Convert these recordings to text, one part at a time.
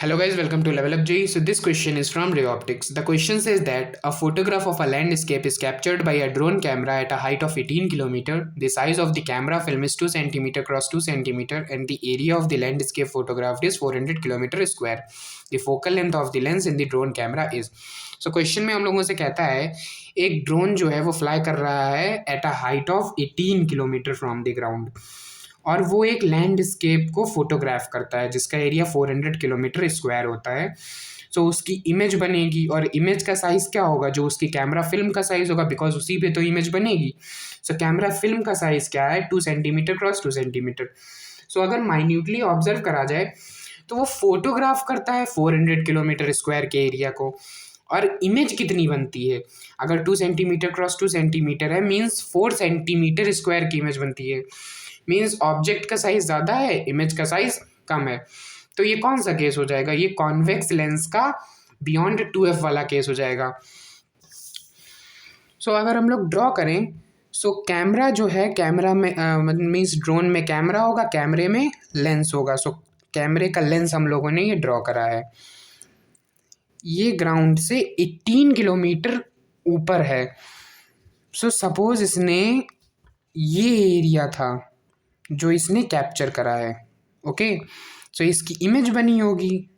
Hello guys, welcome to Level Up J. So this question is from Ray Optics. The question says that a photograph of a landscape is captured by a drone camera at a height of 18 km. The size of the camera film is 2 cm cross 2 cm and the area of the landscape photographed is 400 km square. The focal length of the lens in the drone camera is. So question में हम लोगों से कहता है एक drone जो है वो फ्लाई कर रहा है at a height of 18 kilometre from the ground और वो एक लैंडस्केप को फोटोग्राफ करता है जिसका एरिया 400 किलोमीटर स्क्वायर होता है। सो उसकी इमेज बनेगी और इमेज का साइज़ क्या होगा, जो उसकी कैमरा फिल्म का साइज़ होगा, बिकॉज उसी पे तो इमेज बनेगी। सो कैमरा फिल्म का साइज़ क्या है, 2 सेंटीमीटर क्रॉस 2 सेंटीमीटर। सो अगर माइन्यूटली ऑब्जर्व करा जाए तो वो फोटोग्राफ करता है 400 किलोमीटर स्क्वायर के एरिया को। और इमेज कितनी बनती है, अगर 2 सेंटीमीटर क्रॉस 2 सेंटीमीटर है मीन्स 4 सेंटीमीटर स्क्वायर की इमेज बनती है। मीन्स ऑब्जेक्ट का साइज ज़्यादा है, इमेज का साइज कम है। तो ये कौन सा केस हो जाएगा, ये कॉन्वेक्स लेंस का बियॉन्ड 2f वाला केस हो जाएगा। सो अगर हम लोग ड्रॉ करें, सो कैमरा जो है, कैमरा में मीन्स ड्रोन में कैमरा होगा, कैमरे में लेंस होगा। सो कैमरे का लेंस हम लोगों ने ये ड्रॉ करा है, ये ग्राउंड से 18 किलोमीटर ऊपर है। सो सपोज इसने ये एरिया था जो इसने कैप्चर करा है, ओके। सो इसकी इमेज बनी होगी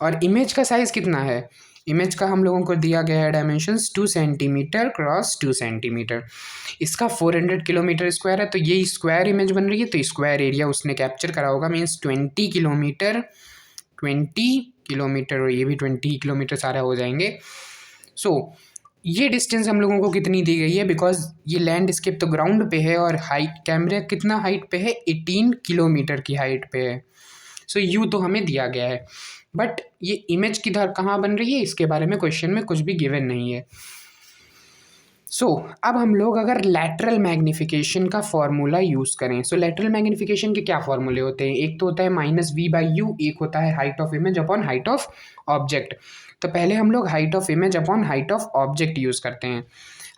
और इमेज का साइज़ कितना है, इमेज का हम लोगों को दिया गया है डायमेंशंस 2 सेंटीमीटर क्रॉस 2 सेंटीमीटर। इसका 400 किलोमीटर स्क्वायर है, तो ये स्क्वायर इमेज बन रही है, तो स्क्वायर एरिया उसने कैप्चर करा होगा मीन्स 20 किलोमीटर, 20 किलोमीटर और ये भी 20 किलोमीटर सारे हो जाएंगे। सो ये डिस्टेंस हम लोगों को कितनी दी गई है, बिकॉज ये लैंडस्केप तो ग्राउंड पे है और हाइट कैमरा कितना हाइट पे है, 18 किलोमीटर की हाइट पे है। सो यू तो हमें दिया गया है, बट ये इमेज किधर कहाँ बन रही है इसके बारे में क्वेश्चन में कुछ भी गिवन नहीं है। सो अब हम लोग अगर लैटरल मैग्नीफिकेशन का फॉर्मूला यूज़ करें, सो लैटरल मैग्नीफिकेशन के क्या फॉर्मूले होते हैं, एक तो होता है -v/u, एक होता है height of image upon height of object. तो पहले हम लोग height of image upon height of object use करते हैं।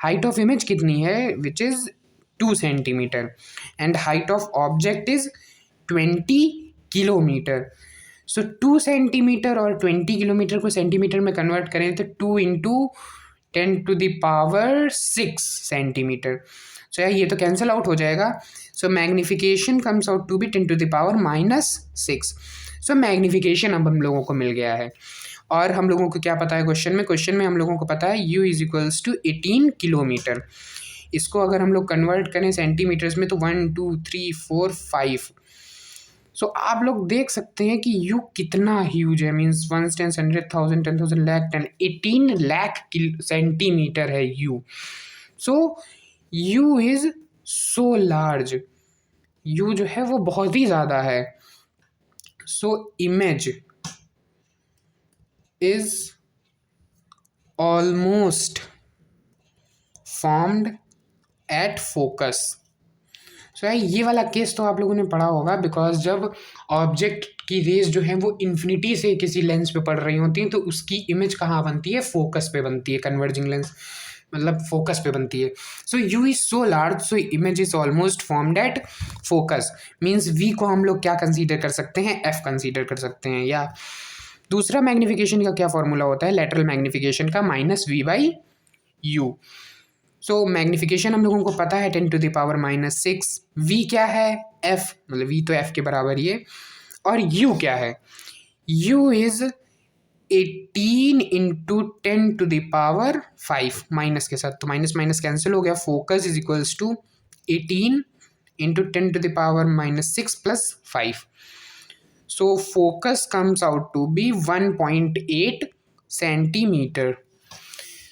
हाइट ऑफ इमेज कितनी है, which is 2 centimetre and height of object is 20 kilometre. So 2 centimetre और 20 किलोमीटर को सेंटीमीटर में कन्वर्ट करें तो 2 इंटू 10⁶ सेंटीमीटर। सो यार ये तो कैंसिल आउट हो जाएगा। So magnification comes out to be 10⁻⁻6। So magnification अब हम लोगों को मिल गया है। और हम लोगों को क्या पता है क्वेश्चन में हम लोगों को पता है u is equals to 18 kilometre. इसको अगर हम लोग कन्वर्ट करें सेंटीमीटर्स में तो 1 2 3 4 5। सो आप लोग देख सकते हैं कि u कितना ह्यूज है, मीन्स 1 10 100,000 10,000 लाख 10 18 लाख सेंटीमीटर है u। So u is so large, u जो है वो बहुत ही ज़्यादा है। So image is almost formed at focus. So यार ये वाला केस तो आप लोगों ने पढ़ा होगा, बिकॉज जब ऑब्जेक्ट की रेज जो है वो इन्फिनिटी से किसी लेंस पे पड़ रही होती हैं तो उसकी इमेज कहाँ बनती है, फोकस पे बनती है, कन्वर्जिंग लेंस मतलब फोकस पे बनती है। So u is so large, so image is almost formed at focus. Means we को हम लोग क्या कंसीडर कर सकते हैं, एफ कंसीडर कर सकते हैं। या दूसरा मैग्नीफिकेशन का क्या फॉर्मूला होता है, लेटरल मैग्नीफिकेशन का -v/u। सो मैग्नीफिकेशन हम लोगों को पता है 10⁻⁻6। v क्या है, f, मतलब v तो f के बराबर ही है। और u क्या है, u इज 18 इंटू 10⁵ माइनस के साथ, तो माइनस माइनस कैंसिल हो गया। Focus is equals to 18 into 10⁻⁻6 plus 5। So focus comes out to be 1.8 centimeter.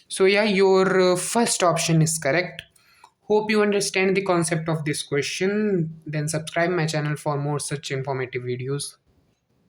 So yeah, your first option is correct. Hope you understand the concept of this question. Then subscribe my channel for more such informative videos.